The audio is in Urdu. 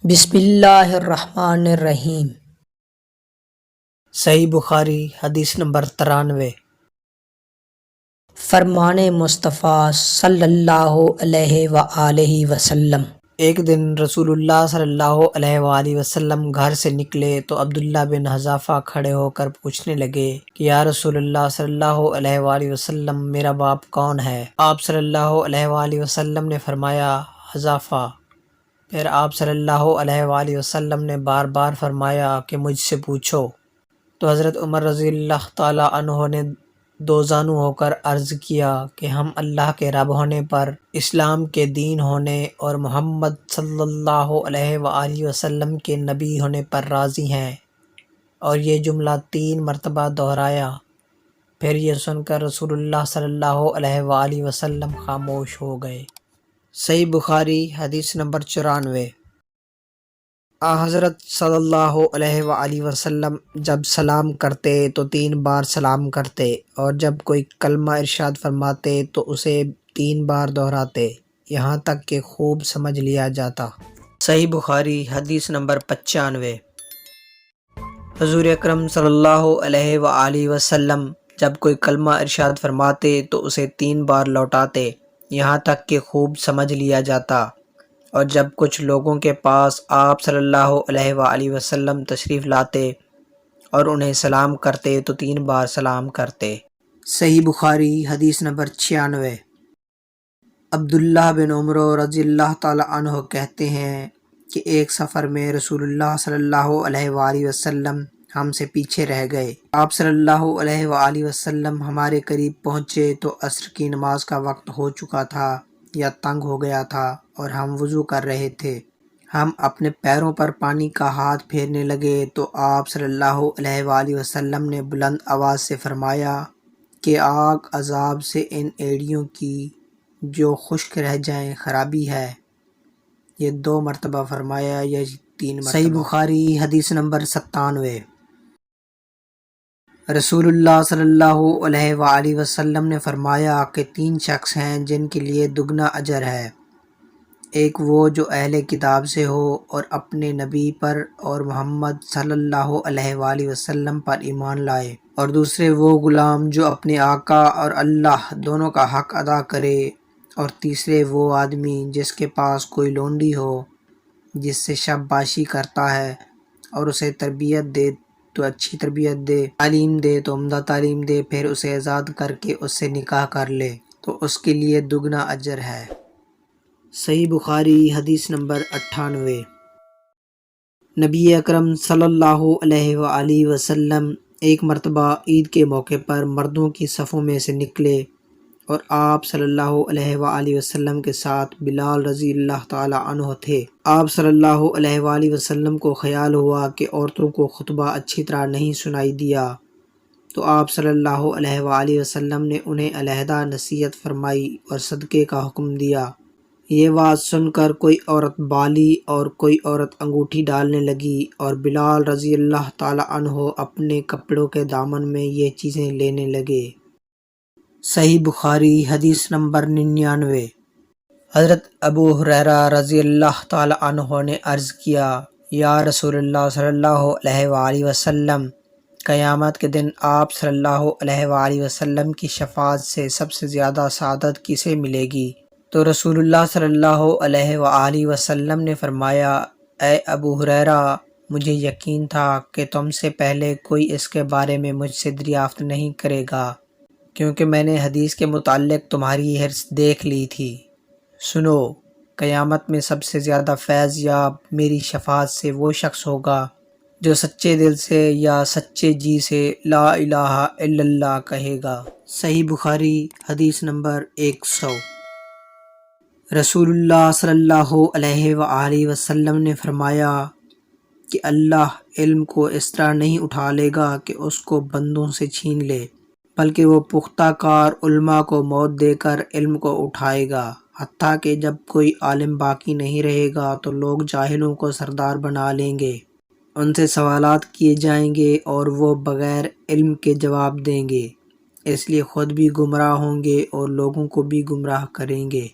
بسم اللہ الرحمن الرحیم۔ صحیح بخاری حدیث نمبر 93۔ فرمان مصطفیٰ صلی اللہ علیہ وآلہ وسلم۔ ایک دن رسول اللہ صلی اللہ علیہ وآلہ وسلم گھر سے نکلے تو عبداللہ بن حذافہ کھڑے ہو کر پوچھنے لگے کہ یا رسول اللہ صلی اللہ علیہ وآلہ وسلم، میرا باپ کون ہے؟ آپ صلی اللہ علیہ وآلہ وسلم نے فرمایا حذافہ۔ پھر آپ صلی اللہ علیہ وآلہ وسلم نے بار بار فرمایا کہ مجھ سے پوچھو۔ تو حضرت عمر رضی اللہ تعالیٰ عنہ نے دوزانو ہو کر عرض کیا کہ ہم اللہ کے رب ہونے پر، اسلام کے دین ہونے اور محمد صلی اللہ علیہ وآلہ وسلم کے نبی ہونے پر راضی ہیں، اور یہ جملہ 3 مرتبہ دہرایا۔ پھر یہ سن کر رسول اللہ صلی اللہ علیہ وآلہ وسلم خاموش ہو گئے۔ صحیح بخاری حدیث نمبر 94۔ حضرت صلی اللہ علیہ وآلہ وسلم جب سلام کرتے تو 3 بار سلام کرتے، اور جب کوئی کلمہ ارشاد فرماتے تو اسے 3 بار دہراتے، یہاں تک کہ خوب سمجھ لیا جاتا۔ صحیح بخاری حدیث نمبر 95۔ حضور اکرم صلی اللہ علیہ وآلہ وسلم جب کوئی کلمہ ارشاد فرماتے تو اسے 3 بار لوٹاتے، یہاں تک کہ خوب سمجھ لیا جاتا، اور جب کچھ لوگوں کے پاس آپ صلی اللہ علیہ وآلہ وسلم تشریف لاتے اور انہیں سلام کرتے تو 3 بار سلام کرتے۔ صحیح بخاری حدیث نمبر 96۔ عبداللہ بن عمر رضی اللہ تعالیٰ عنہ کہتے ہیں کہ ایک سفر میں رسول اللہ صلی اللہ علیہ وآلہ وسلم ہم سے پیچھے رہ گئے۔ آپ صلی اللہ علیہ وآلہ وسلم ہمارے قریب پہنچے تو عصر کی نماز کا وقت ہو چکا تھا یا تنگ ہو گیا تھا، اور ہم وضو کر رہے تھے۔ ہم اپنے پیروں پر پانی کا ہاتھ پھیرنے لگے تو آپ صلی اللہ علیہ وآلہ وسلم نے بلند آواز سے فرمایا کہ آگ عذاب سے ان ایڑیوں کی جو خشک رہ جائیں خرابی ہے۔ یہ 2 مرتبہ فرمایا یا 3 مرتبہ؟ صحیح بخاری حدیث نمبر 97۔ رسول اللہ صلی اللہ علیہ وآلہ وسلم نے فرمایا کہ 3 شخص ہیں جن کے لیے دگنا اجر ہے۔ ایک وہ جو اہل کتاب سے ہو اور اپنے نبی پر اور محمد صلی اللہ علیہ وآلہ وسلم پر ایمان لائے، اور دوسرے وہ غلام جو اپنے آقا اور اللہ دونوں کا حق ادا کرے، اور تیسرے وہ آدمی جس کے پاس کوئی لونڈی ہو جس سے شب باشی کرتا ہے، اور اسے تربیت دے تو اچھی تربیت دے، تعلیم دے تو عمدہ تعلیم دے، پھر اسے آزاد کر کے اس سے نکاح کر لے تو اس کے لیے دگنا اجر ہے۔ صحیح بخاری حدیث نمبر 98۔ نبی اکرم صلی اللہ علیہ وآلہ وسلم ایک مرتبہ عید کے موقع پر مردوں کی صفوں میں سے نکلے، اور آپ صلی اللہ علیہ وآلہ وسلم کے ساتھ بلال رضی اللہ تعالیٰ عنہ تھے۔ آپ صلی اللہ علیہ وآلہ وسلم کو خیال ہوا کہ عورتوں کو خطبہ اچھی طرح نہیں سنائی دیا، تو آپ صلی اللہ علیہ وآلہ وسلم نے انہیں علیحدہ نصیحت فرمائی اور صدقے کا حکم دیا۔ یہ بات سن کر کوئی عورت بالی اور کوئی عورت انگوٹھی ڈالنے لگی، اور بلال رضی اللہ تعالیٰ عنہ اپنے کپڑوں کے دامن میں یہ چیزیں لینے لگے۔ صحیح بخاری حدیث نمبر 99۔ حضرت ابو ہریرہ رضی اللہ تعالیٰ عنہ نے عرض کیا یا رسول اللہ صلی اللہ علیہ وآلہ وسلم، قیامت کے دن آپ صلی اللہ علیہ وآلہ وسلم کی شفاعت سے سب سے زیادہ سعادت کسے ملے گی؟ تو رسول اللہ صلی اللہ علیہ وآلہ وسلم نے فرمایا اے ابو ہریرہ، مجھے یقین تھا کہ تم سے پہلے کوئی اس کے بارے میں مجھ سے دریافت نہیں کرے گا، کیونکہ میں نے حدیث کے متعلق تمہاری حرص دیکھ لی تھی۔ سنو، قیامت میں سب سے زیادہ فیض یاب میری شفاعت سے وہ شخص ہوگا جو سچے دل سے یا سچے جی سے لا الہ الا اللہ کہے گا۔ صحیح بخاری حدیث نمبر 100۔ رسول اللہ صلی اللہ علیہ وآلہ وسلم نے فرمایا کہ اللہ علم کو اس طرح نہیں اٹھا لے گا کہ اس کو بندوں سے چھین لے، بلکہ وہ پختہ کار علماء کو موت دے کر علم کو اٹھائے گا، حتیٰ کہ جب کوئی عالم باقی نہیں رہے گا تو لوگ جاہلوں کو سردار بنا لیں گے، ان سے سوالات کیے جائیں گے اور وہ بغیر علم کے جواب دیں گے، اس لیے خود بھی گمراہ ہوں گے اور لوگوں کو بھی گمراہ کریں گے۔